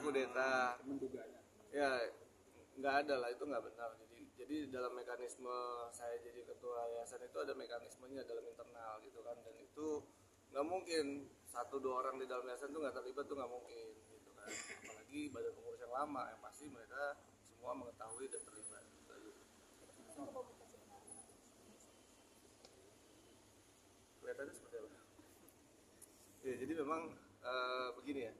kudeta. menduga ya. Ya nggak ada lah, itu nggak benar. Jadi dalam mekanisme saya jadi ketua yayasan itu ada mekanismenya dalam internal gitu kan, dan itu nggak mungkin 1-2 orang di dalam yayasan itu nggak terlibat, tuh nggak mungkin gitu kan. Apalagi badan pengurus yang lama, yang pasti mereka semua mengetahui dan terlibat. Kelihatannya seperti apa? Ya, jadi memang begini ya.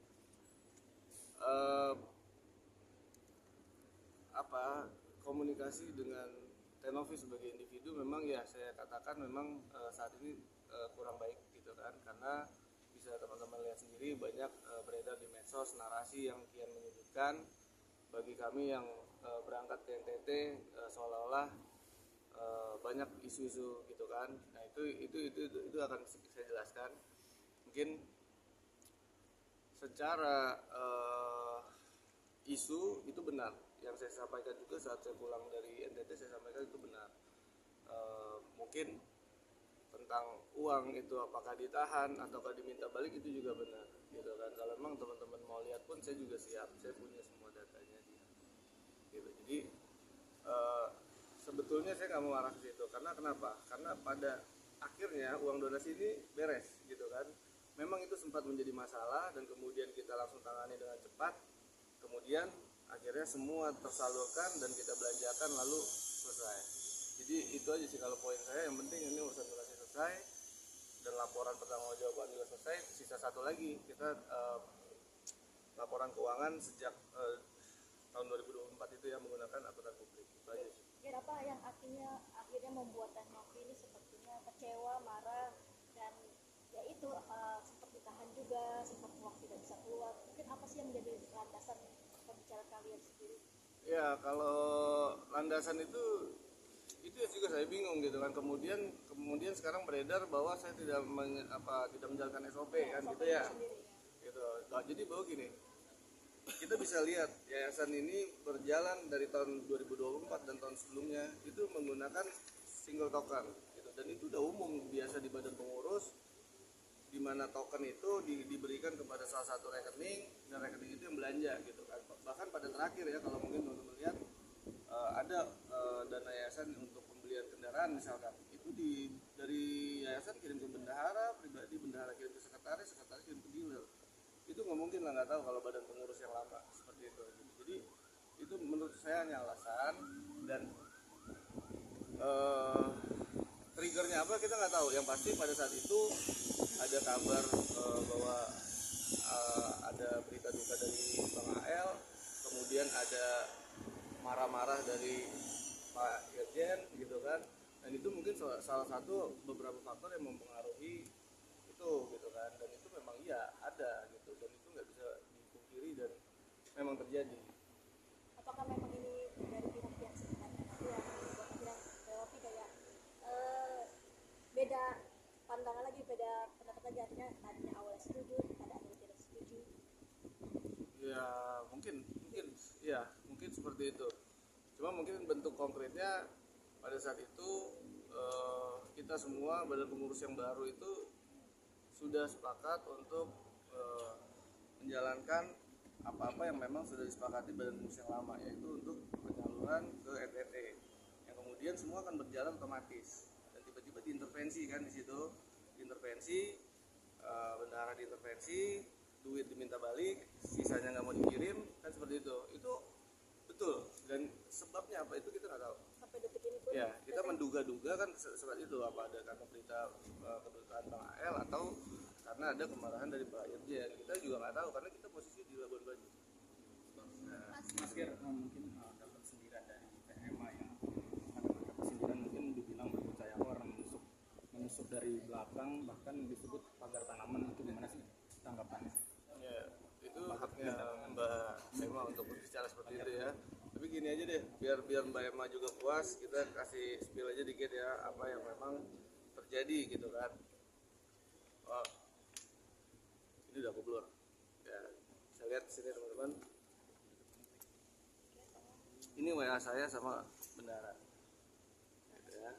Komunikasi dengan Tenovi sebagai individu memang ya saya katakan memang saat ini kurang baik gitu kan, karena bisa teman-teman lihat sendiri banyak beredar di medsos narasi yang kian menyudutkan bagi kami yang berangkat ke NTT, seolah-olah banyak isu-isu gitu kan. Nah itu akan saya jelaskan. Mungkin secara isu itu benar, yang saya sampaikan juga saat saya pulang dari NTT, saya sampaikan itu benar. Mungkin tentang uang itu apakah ditahan ataukah diminta balik itu juga benar gitu kan. Kalau memang teman-teman mau lihat pun saya juga siap, saya punya semua datanya gitu. Jadi sebetulnya saya nggak mau arah ke situ, karena kenapa? Karena pada akhirnya uang donasi ini beres gitu kan. Memang itu sempat menjadi masalah dan kemudian kita langsung tangani dengan cepat, kemudian akhirnya semua tersalurkan dan kita belanjakan lalu selesai. Jadi itu aja sih kalau poin saya, yang penting ini urusan donasi selesai dan laporan pertanggungjawaban juga selesai. Sisa satu lagi, kita laporan keuangan sejak tahun 2024 itu yang menggunakan akuntan publik. Itu aja sih. Dan apa yang akhirnya membuat Tenovi ini sepertinya kecewa, marah, dan ya itu sempat ditahan juga, sempat waktu tidak bisa keluar. Mungkin apa sih yang menjadi landasan pembicaraan kalian sendiri? Ya kalau landasan itu juga saya bingung gitu kan. Kemudian sekarang beredar bahwa saya tidak menjalankan SOP kan gitu ya. Gitu. Nah, jadi bahwa gini, kita bisa lihat yayasan ini berjalan dari tahun 2024 dan tahun sebelumnya itu menggunakan single token gitu, dan itu udah umum biasa di badan pengurus, di mana token itu diberikan kepada salah satu rekening, dan rekening itu yang belanja gitu kan. Bahkan pada terakhir ya, kalau mungkin teman-teman lihat ada dana yayasan untuk pembelian kendaraan misalkan, itu dari yayasan kirim ke bendahara pribadi, bendahara kirim ke sekretaris, sekretaris kirim ke dealer. Itu nggak mungkin lah, nggak tahu kalau badan pengurus yang lama seperti itu. Jadi itu menurut saya hanya alasan, dan triggernya apa kita nggak tahu. Yang pasti pada saat itu ada kabar bahwa ada berita duka dari Bang AL, kemudian ada marah-marah dari Pak Irjen gitu kan, dan itu mungkin salah satu beberapa faktor yang mempengaruhi itu gitu kan. Dan itu memang iya ada gitu, dan itu nggak bisa dipungkiri dan memang terjadi. Apakah memang ini dari pihak sebenarnya yang membuat akhirnya Tenovi kayak beda pandangan lagi, beda pendapat lagi, artinya tadinya awalnya setuju, pada akhirnya tidak setuju? Ya mungkin seperti itu. Cuma mungkin bentuk konkretnya pada saat itu kita semua badan pengurus yang baru itu sudah sepakat untuk menjalankan apa-apa yang memang sudah disepakati badan pengurus yang lama, yaitu untuk penyaluran ke NTT, yang kemudian semua akan berjalan otomatis. Dan tiba-tiba diintervensi kan, di situ diintervensi, bendahara diintervensi, duit diminta balik, sisanya nggak mau dikirim kan, seperti itu. Itu betul, dan sebabnya apa itu kita nggak tahu. Sampai detik ini pun Ya, kita menduga-duga kan seperti itu, apa ada karena berita kedutaan Bang AL atau karena ada kemarahan dari Pak Irjen. Kita juga nggak tahu karena kita posisi di Labuan Bajo. Mas Gir, mungkin dapat sindiran dari PMA yang ada sindiran mungkin dibilang berpercaya orang, menusuk dari belakang, bahkan disebut pagar tanaman. Itu gimana sih tanggapannya? Ya, itu haknya Mbak Emma untuk berbicara seperti itu ya. Tapi gini aja deh, biar Mbak Emma juga puas, kita kasih spill aja dikit ya apa yang memang terjadi gitu kan. Oh, ini udah keblur. Ya, saya lihat di sini teman-teman. Ini WA saya sama bendara. Gitu ya.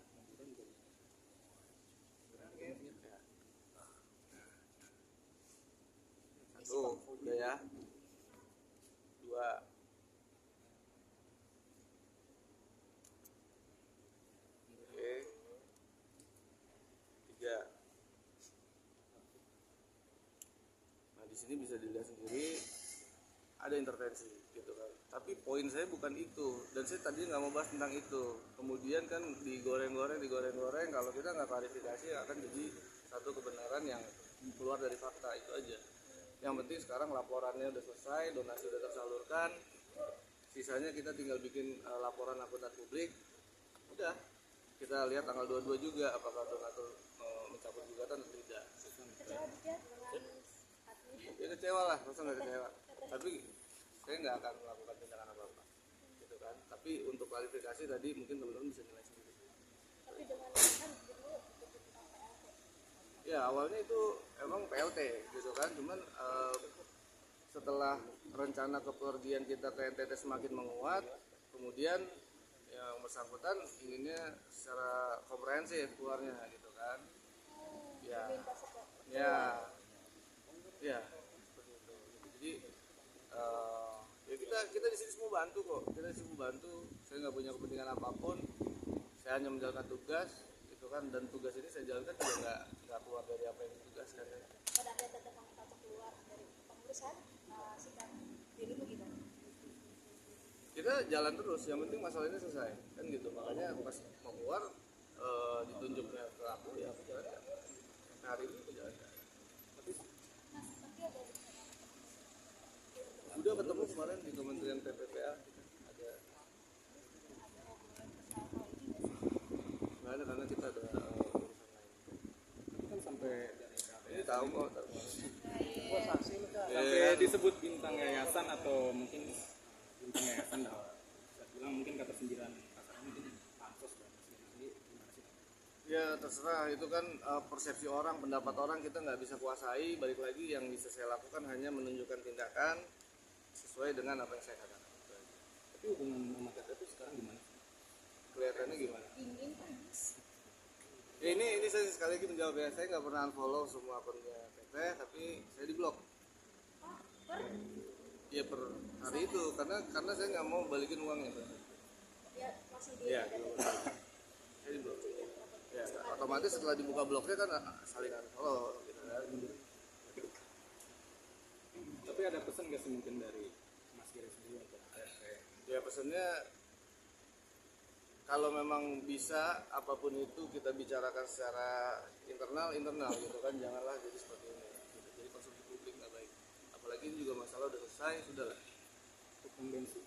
Satu, udah ya. 2. Oke. 3. Nah, di sini bisa dilihat sendiri ada intervensi gitu kan. Tapi poin saya bukan itu, dan saya tadi nggak mau bahas tentang itu. Kemudian kan digoreng-goreng, kalau kita nggak klarifikasi akan jadi satu kebenaran yang keluar dari fakta, itu aja. Yang penting sekarang laporannya udah selesai, donasi udah tersalurkan, sisanya kita tinggal bikin laporan akuntan publik. Udah, kita lihat tanggal 22 juga apakah donatur mencabut gugatan atau tidak. Kecewa juga dengan hatinya. Ya kecewa lah, masa nggak kecewa. Tapi saya nggak akan melakukan tindakan apa-apa gitu kan. Tapi untuk klarifikasi tadi mungkin teman-teman bisa nilai sendiri. Tapi dengan kan dulu itu tentang PLT. Ya awalnya itu emang PLT gitu kan, cuman setelah rencana kepergian kita ke NTT semakin menguat, kemudian yang bersangkutan inginnya secara komprehensif keluarnya gitu kan. Ya, Minta support. ya, ya, seperti itu. Jadi ya kita di sini semua bantu kok, kita di sini semua bantu. Saya nggak punya kepentingan apapun, saya hanya menjalankan tugas gitu kan, dan tugas ini saya jalankan juga nggak keluar dari apa yang ditugaskan. Pada akhirnya tetap meminta untuk keluar dari pengurusan sikap dirimu gimana? Kita jalan terus, yang penting masalah ini selesai kan gitu. Makanya pas mau keluar ditunjuknya ke aku, ya aku jalankan. Hari ini aku jalankan. Tapi ada Udah ketemu kemarin di Kementerian PPPA, ada nggak ada karena kita ada urusan lain. Tapi kan sampai Ini tahu kok. sampai disebut bintang yayasan atau mungkin bintang yayasan dah. Saya bilang mungkin kata sindiran kasarnya mungkin pansos dan sendiri gimana sih? Ya terserah, itu kan persepsi orang, pendapat orang kita nggak bisa kuasai. Balik lagi yang bisa saya lakukan hanya menunjukkan tindakan sesuai dengan apa yang saya katakan. Tapi hubungan sama KTP sekarang gimana? Kelihatannya gimana? ingin kan Ya, ini saya sekali lagi menjawab ya, saya nggak pernah unfollow semua akunnya Teteh, tapi saya di blok. Ya per hari itu karena saya nggak mau balikin uangnya. dia masih di Ya, saya di blok. Ya, otomatis setelah dibuka bloknya kan saling unfollow gitu kan. Tapi ada pesan nggak sih mungkin dari Mas Giri sendiri untuk KTP? Ya pesannya, kalau memang bisa apapun itu kita bicarakan secara internal gitu kan, janganlah jadi seperti ini gitu. Jadi konsumsi publik nggak baik, apalagi ini juga masalah udah selesai, sudahlah. Untuk bensin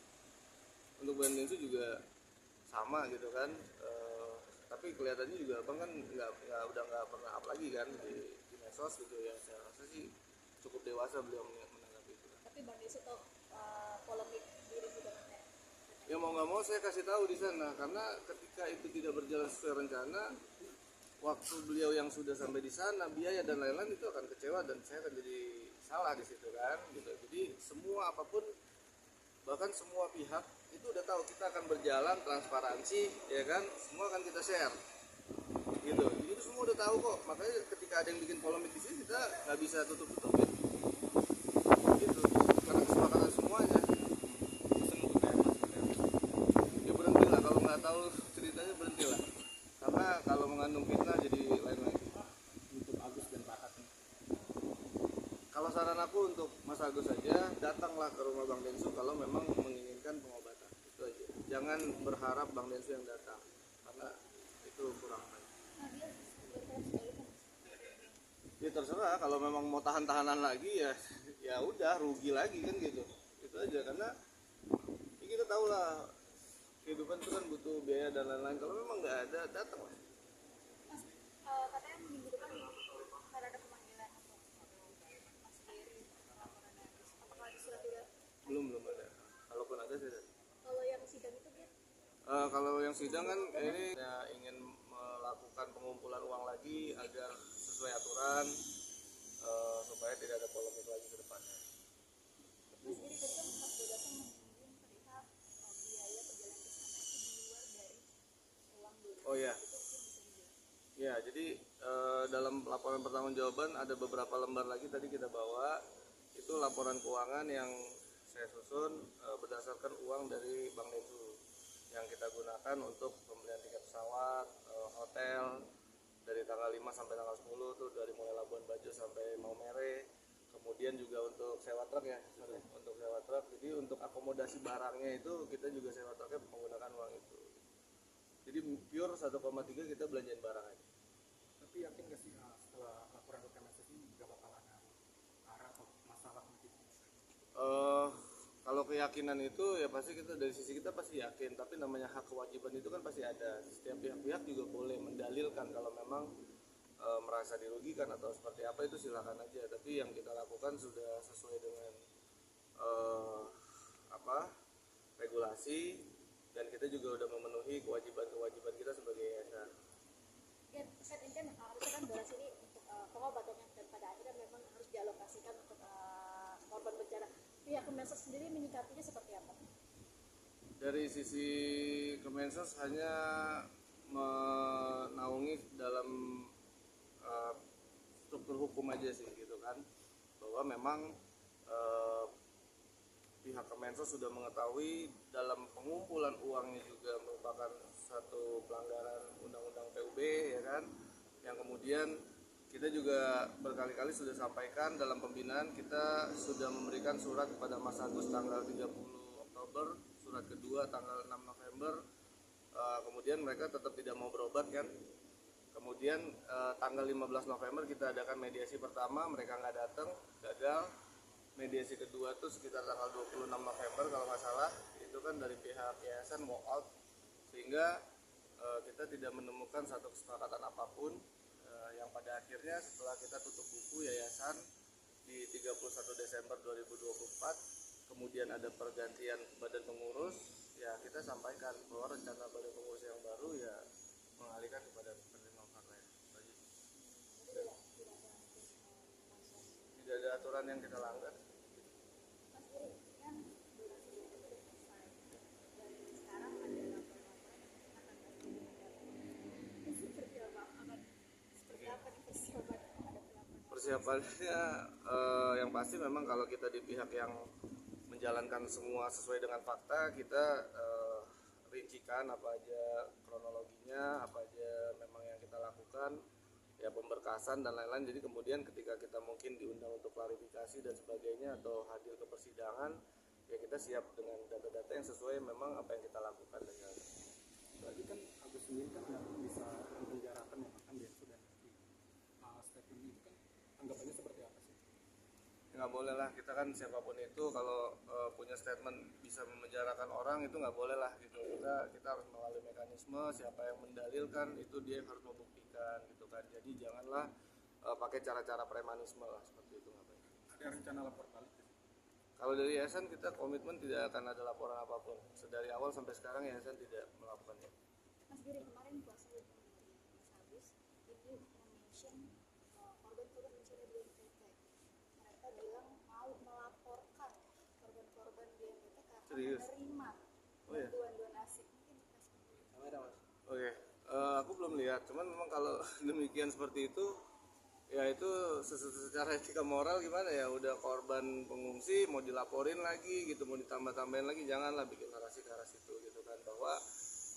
Untuk bahan bensin juga sama gitu kan. Tapi kelihatannya juga abang kan udah nggak pernah up lagi kan di medsos gitu ya. Saya rasa sih cukup dewasa beliau menanggapi itu. tapi Bang Desi tahu polemik dirimu dengan Ya mau nggak mau saya kasih tahu di sana, karena ketika itu tidak berjalan sesuai rencana, waktu beliau yang sudah sampai di sana, biaya dan lain-lain itu akan kecewa dan saya akan jadi salah di situ kan gitu. Jadi semua apapun, bahkan semua pihak itu udah tahu kita akan berjalan transparansi ya kan, semua akan kita share gitu. Jadi itu semua udah tahu kok, makanya ketika ada yang bikin polemik di sini kita nggak bisa tutup-tutupin gitu, karena kesepakatan semuanya. pesan untuk KTP Ya berhenti lah, kalau nggak tahu ceritanya berhenti lah, karena kalau mengandung fitnah jadi lain lagi. untuk Agus dan Pak Hat nih. Kalau saran aku untuk Mas Agus saja, datanglah ke rumah Bang Densu kalau memang menginginkan pengobatan, itu aja. Jangan berharap Bang Densu yang datang, karena itu kurang baik. dia berperan sebagai Ya terserah, kalau memang mau tahan-tahanan lagi ya udah rugi lagi kan gitu. Itu aja, karena ya kita tahu lah kehidupan itu kan butuh biaya dan lain-lain. Kalau memang nggak ada, datang lah. Mas, katanya minggu depan akan ada pemanggilan untuk Mas Giri laporan Agus. Apakah ada surat juga? Belum ada. Kalaupun ada saya datang. Kalau yang sidang itu dia Kalau yang sidang kan ini ya ingin melakukan pengumpulan uang lagi agar sesuai aturan, supaya tidak ada polemik lagi ke depannya. Mas Giri tadi kan Mas Dodatang menyinggung perihal biaya perjalanan ke sana itu di luar dari uang dulu. Oh ya, Itu mungkin bisa dijelaskan. ya jadi dalam laporan pertanggungjawaban ada beberapa lembar lagi tadi kita bawa, itu laporan keuangan yang saya susun berdasarkan uang dari Bank Densu yang kita gunakan untuk pembelian tiket pesawat, hotel dari tanggal 5 sampai tanggal 10 tuh, dari mulai Labuan Bajo sampai Maumere. Kemudian juga untuk sewa truk ya, untuk sewa truk. Jadi untuk akomodasi barangnya itu kita juga sewa truknya menggunakan uang itu. Jadi pure 1,3 kita belanjain barang aja. Tapi yakin nggak sih setelah laporan ke Kemensos ini nggak bakal ada arah atau masalah mungkin? Kalau keyakinan itu ya pasti kita dari sisi kita pasti yakin, tapi namanya hak kewajiban itu kan pasti ada. Setiap pihak-pihak juga boleh mendalilkan kalau memang merasa dirugikan atau seperti apa, itu silakan aja. Tapi yang kita lakukan sudah sesuai dengan regulasi, dan kita juga udah memenuhi kewajiban-kewajiban kita sebagai yayasan. Ya, kan ini kan harusnya kan donasi ini untuk pengobatan dan pada akhirnya memang harus dialokasikan untuk korban bencana. Pihak Kemensos sendiri menyikapinya seperti apa? Dari sisi Kemensos hanya menaungi dalam struktur hukum aja sih gitu kan, bahwa memang pihak Kemensos sudah mengetahui dalam pengumpulan uangnya juga merupakan satu pelanggaran undang-undang PUB ya kan, yang kemudian kita juga berkali-kali sudah sampaikan dalam pembinaan. Kita sudah memberikan surat kepada Mas Agus tanggal 30 Oktober, surat kedua tanggal 6 November, kemudian mereka tetap tidak mau berobat kan. Kemudian tanggal 15 November kita adakan mediasi pertama, mereka nggak datang, gagal. Mediasi kedua tuh sekitar tanggal 26 November kalau nggak salah, itu kan dari pihak yayasan walk out, sehingga kita tidak menemukan satu kesepakatan apapun, yang pada akhirnya setelah kita tutup buku yayasan di 31 Desember 2024, kemudian ada pergantian badan pengurus, ya kita sampaikan bahwa rencana badan pengurus yang baru ya mengalihkan kepada penerima partai. Tidak ada aturan yang kita langgar. Mas Giri, kan donasi ini sudah selesai dan sekarang ada laporan-laporan yang akan ini seperti apa? Seperti apa nih persiapan ada pelaporan? Persiapannya yang pasti memang kalau kita di pihak yang menjalankan semua sesuai dengan fakta, kita rincikan apa aja kronologinya, apa aja memang yang kita lakukan, ya pemberkasan dan lain-lain. Jadi kemudian ketika kita mungkin diundang untuk klarifikasi dan sebagainya atau hadir ke persidangan, ya kita siap dengan data-data yang sesuai memang apa yang kita lakukan dengan. Berarti kan Agus sendiri kan nggak bisa mempenjarakan ya, kan dia sudah nanti statement itu kan anggapannya seperti apa sih? Nggak boleh lah, kita kan siapapun itu kalau punya statement bisa memenjarakan orang itu nggak boleh lah gitu. Kita harus melalui mekanisme, siapa yang mendalilkan itu dia yang harus membuktikan gitu kan. Jadi janganlah pakai cara-cara premanisme lah seperti itu. Ngapain? Ada rencana lapor balik? Kalau dari yayasan kita komitmen tidak akan ada laporan apapun. Dari awal sampai sekarang yayasan tidak melakukannya. Mas Giri, kemarin kuasa hukum dari Mas Agus itu mention korban-korban bencana di NTT. Mereka bilang mau melaporkan korban-korban di NTT karena Serius? menerima Oh ya? bantuan donasi. Mungkin Mas Giri. Oke, aku belum lihat. Cuman memang kalau demikian seperti itu, ya itu secara etika moral gimana ya, udah korban pengungsi mau dilaporin lagi gitu, mau ditambah-tambahin lagi, janganlah bikin narasi-narasi itu gitu kan, bahwa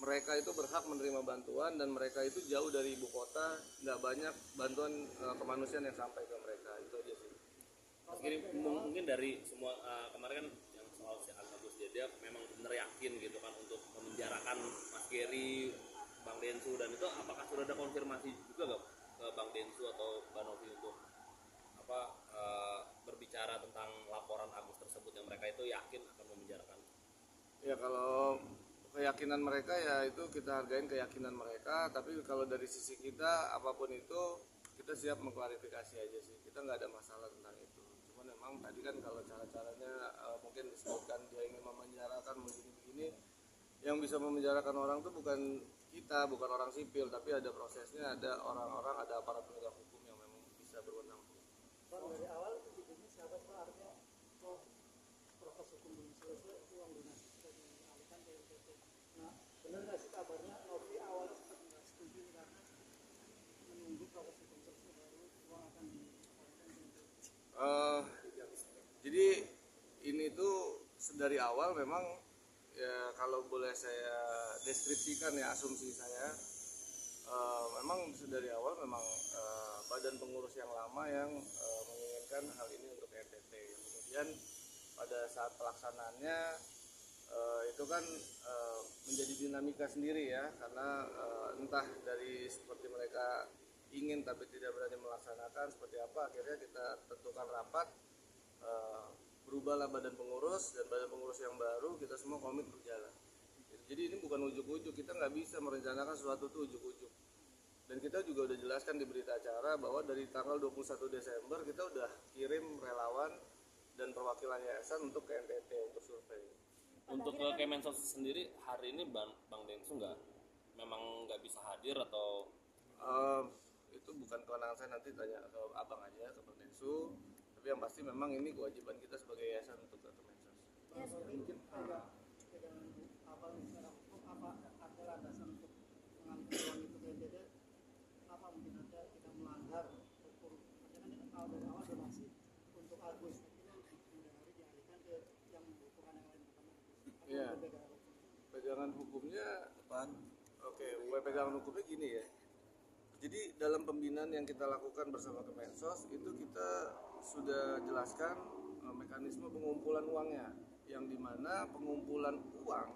mereka itu berhak menerima bantuan dan mereka itu jauh dari ibu kota, nggak banyak bantuan kemanusiaan yang sampai ke mereka, itu aja sih. Mas Giri, mungkin dari semua kemarin kan yang soal si Agus dia memang benar yakin gitu kan untuk memenjarakan Mas Giri, Bang Densu, dan itu apakah sudah ada konfirmasi juga nggak ke Bang Densu atau Mbak Novi untuk berbicara tentang laporan Agus tersebut yang mereka itu yakin akan memenjarakan? Ya kalau keyakinan mereka ya itu kita hargain keyakinan mereka, tapi kalau dari sisi kita apapun itu kita siap mengklarifikasi aja sih, kita nggak ada masalah tentang itu. Cuman memang tadi kan kalau cara-caranya mungkin disebutkan dia ingin memenjarakan begini-begini, yang bisa memenjarakan orang tuh bukan kita, bukan orang sipil, tapi ada prosesnya, ada orang-orang, ada aparat penegak hukum yang memang bisa berwenang. Pak, dari awal idenya siapa sih Pak? Artinya kok proses hukum belum selesai, itu uang donasi sudah dialihkan ke NTT. Nah, benar nggak sih kabarnya Novi awalnya sempat nggak setuju karena menunggu proses hukum selesai baru uang akan dialihkan ke NTT. Jadi ini tuh dari awal memang ya kalau boleh saya deskripsikan ya asumsi saya, memang dari awal memang badan pengurus yang lama yang menginginkan hal ini untuk NTT. Kemudian pada saat pelaksanaannya itu kan menjadi dinamika sendiri ya, karena entah dari seperti mereka ingin tapi tidak berani melaksanakan seperti apa, akhirnya kita tentukan rapat, berubahlah badan pengurus, dan badan pengurus yang baru kita semua komit berjalan. Jadi ini bukan ujuk-ujuk, kita nggak bisa merencanakan sesuatu itu ujuk-ujuk. Dan kita juga udah jelaskan di berita acara bahwa dari tanggal 21 Desember kita udah kirim relawan dan perwakilan yayasan untuk ke NTT untuk survei. Untuk ke Kemensos sendiri hari ini Bang Densu memang nggak bisa hadir atau Itu bukan kewenangan saya, nanti tanya ke abang aja, ke Bang Densu. Tapi yang pasti memang ini kewajiban kita sebagai yayasan untuk ke Kemensos. Ya, seperti Mungkin pegangan apa secara hukum, apa ada landasan untuk mengambil uang itu ke NTT, apa mungkin ada kita melanggar hukum, karena kan awal dari awal donasi untuk Agus, tapi kan sudah hari dialihkan ke yang membutuhkan yang lain, apa Iya. pegangan hukum? Pegangan hukumnya depan. Oke, pegangan hukumnya gini ya. Jadi dalam pembinaan yang kita lakukan bersama Kemensos itu kita sudah jelaskan mekanisme pengumpulan uangnya, yang dimana pengumpulan uang